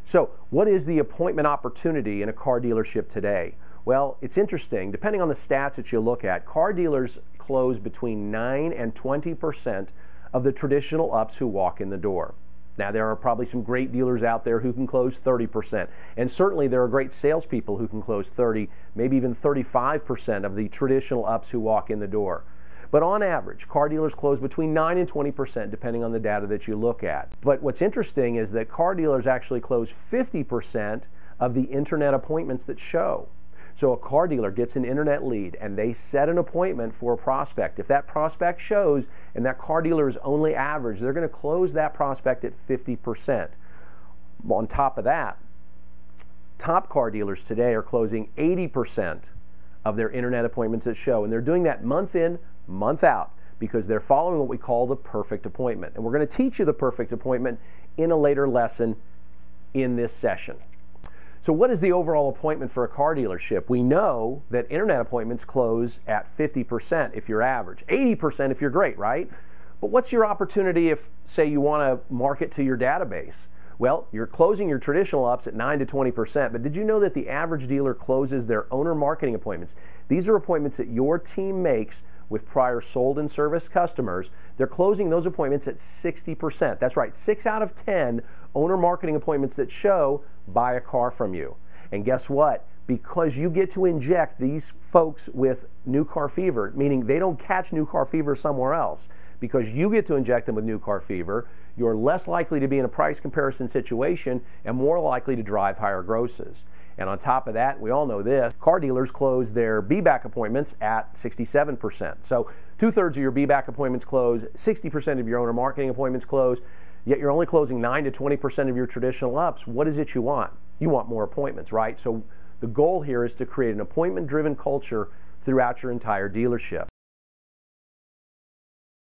So what is the appointment opportunity in a car dealership today? Well, it's interesting. Depending on the stats that you look at, car dealers close between 9 and 20% of the traditional ups who walk in the door. Now, there are probably some great dealers out there who can close 30%, and certainly there are great salespeople who can close 30, maybe even 35% of the traditional ups who walk in the door. But on average, car dealers close between 9 and 20% depending on the data that you look at. But what's interesting is that car dealers actually close 50% of the internet appointments that show. So a car dealer gets an internet lead and they set an appointment for a prospect. If that prospect shows and that car dealer is only average, they're going to close that prospect at 50%. On top of that, top car dealers today are closing 80% of their internet appointments that show, and they're doing that month in, month out, because they're following what we call the perfect appointment. And we're going to teach you the perfect appointment in a later lesson in this session. So what is the overall appointment for a car dealership? We know that internet appointments close at 50% if you're average, 80% if you're great, right? But what's your opportunity if, say, you want to market to your database? Well, you're closing your traditional ups at 9 to 20%, but did you know that the average dealer closes their owner marketing appointments? These are appointments that your team makes with prior sold and serviced customers. They're closing those appointments at 60%. That's right, 6 out of 10 owner marketing appointments that show buy a car from you. And guess what? Because you get to inject these folks with new car fever, meaning they don't catch new car fever somewhere else, because you get to inject them with new car fever, you're less likely to be in a price comparison situation and more likely to drive higher grosses. And on top of that, we all know this, car dealers close their be-back appointments at 67%. So 2/3 of your be-back appointments close, 60% of your owner marketing appointments close, yet you're only closing 9 to 20% of your traditional ups. What is it you want? You want more appointments, right? So the goal here is to create an appointment-driven culture throughout your entire dealership.